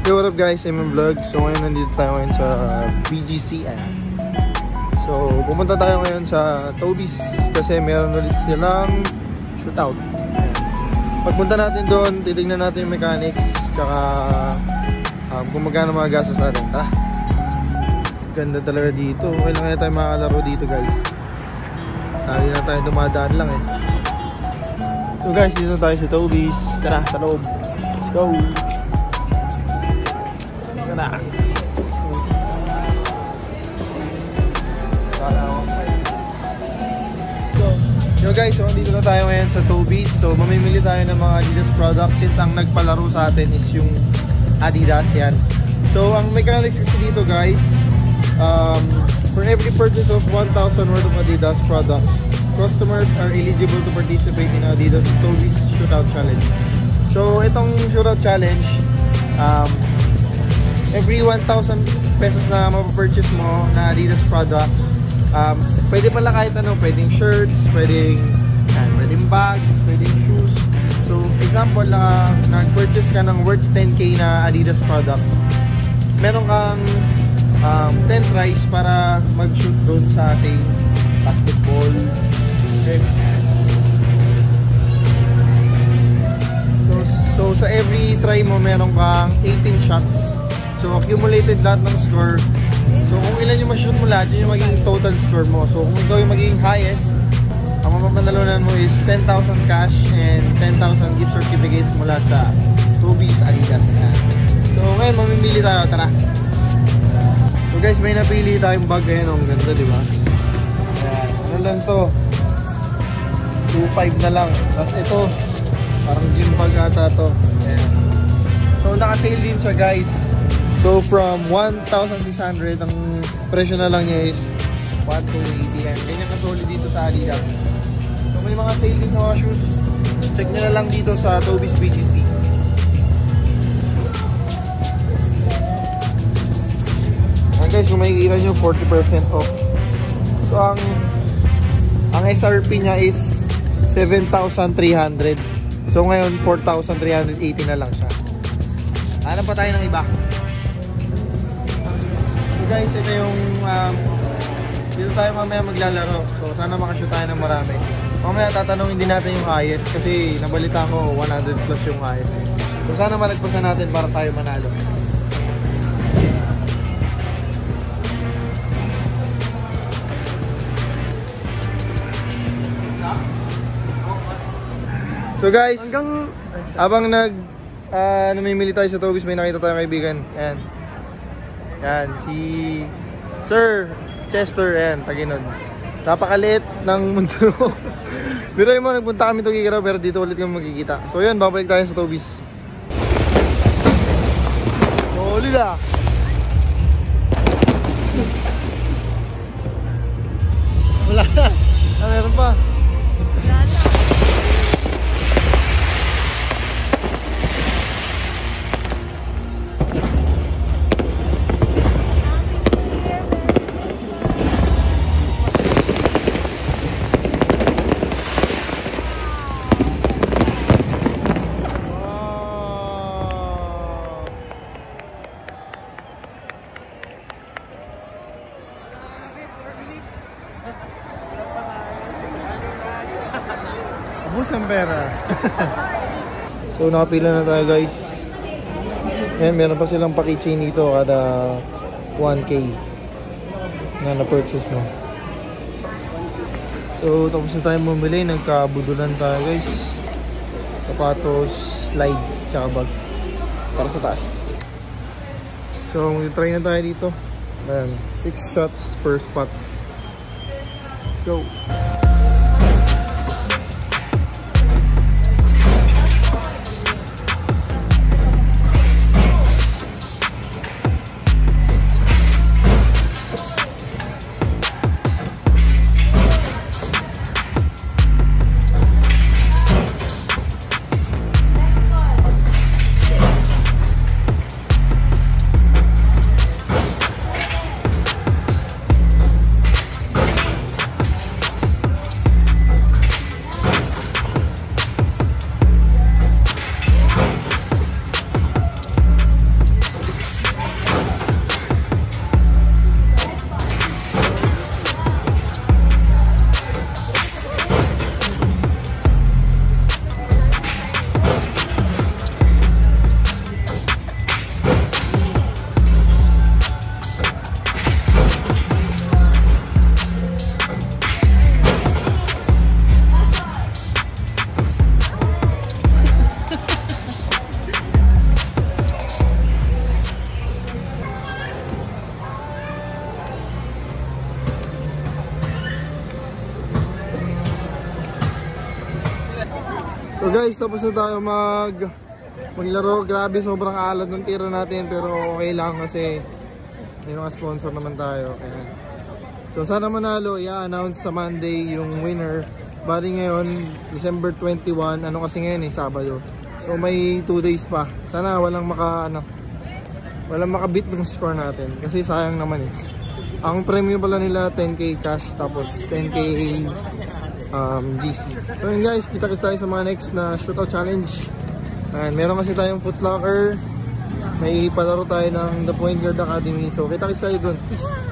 Hey, what up guys? I'm Vlog. So ngayon nandito tayo ngayon sa BGC. So pumunta tayo ngayon sa Toby's kasi meron ulit silang shootout. Pagpunta natin doon, titignan natin yung mechanics tsaka kung magkano mga gastos natin. Tara! Ganda talaga dito. Okay lang kaya tayo makakalaro dito guys. Hindi na tayo dumadaan lang eh. So guys, dito tayo sa Toby's. Tara, sa loob. Let's go! Tara! So guys, so dito na tayo ngayon sa Toby's. So mamimili tayo ng mga Adidas products since ang nagpalaro sa atin is yung Adidas yan. So ang mechanics kasi dito guys, for every purchase of 1,000 worth of Adidas products, customers are eligible to participate in Adidas Toby's Shootout Challenge. So itong Shootout Challenge, every 1,000 pesos na mapapurchase mo na Adidas products, pwede pala kahit ano, pwedeng shirts, pwedeng bags, pwedeng shoes. So example, nag-purchase ka ng worth 10k na Adidas products, meron kang 10 tries para mag-shoot doon sa ating basketball. Okay. So sa every try mo meron kang 18 shots. So accumulated lahat ng score. So kung ilan yung ma-shoot mo lahat, yun yung magiging total score mo. So kung ikaw yung magiging highest, ang mapapanalunan mo is 10,000 cash and 10,000 gift certificates mula sa Toby's Adidas. So ngayon mamimili tayo, tara. So guys, may napili tayong bag ngayon. Ang ganda, di ba? Ayan, ano lang to? 2.5 na lang. Tapos ito, parang gym bag ata to. Ayan. So naka-sale din siya guys. So from 1,600, ang presyo na lang niya is 1,280. Ganyan ka-solid dito sa Adidas. So may mga sale din sa mga shoes. Check nyo na lang dito sa Toby's BGC. Ayan guys, kung makikita nyo, 40% off. So ang SRP niya is 7,300. So ngayon 4,380 na lang siya. Hanap pa tayo ng iba. So guys, ito yung dito tayo mamaya maglalaro. So sana makashoot tayo ng marami. Mamaya tatanungin din natin yung highest kasi nabalita ko 100 plus yung highest. So sana malagpasan natin para tayo manalo. So guys, habang namimili tayo sa Toby's, may nakita tayong kaibigan. Ayan. Ayan, si Sir Chester. Ayan, Taginon. Napakaliit ng mundo. Pero mo, nagpunta kami Tugigaraw pero dito ulit kami magkikita. So yun, babalik tayo sa Toby's. Solid ah! Wala na. Meron pa. Wala na. Abos ng pera. So nakapila na tayo guys. Ayan, meron pa silang pa-keychain dito kada 1k na na-purchase mo. So tapos na tayo bumili, nagkabudulan tayo guys. Sapatos, slides, tsaka bag para sa taas. So mag-try na tayo dito. Ayan, 6 shots per spot. Let's go. guys, tapos na tayo maglaro. Grabe, sobrang alad ng tira natin, pero okay lang kasi may mga sponsor naman tayo. Kaya. So sana manalo, i-announce sa Monday yung winner. Bali ngayon, December 21, ano kasi ngayon Sabado. So may 2 days pa. Sana walang makabit ng score natin kasi sayang naman Ang premium pala nila 10k cash tapos 10k GC. So yun guys, kita-kits tayo sa mga next na shootout challenge. And meron kasi tayong Foot Locker. May palaro tayo ng The Point Guard Academy. So kita-kits tayo dun. Peace!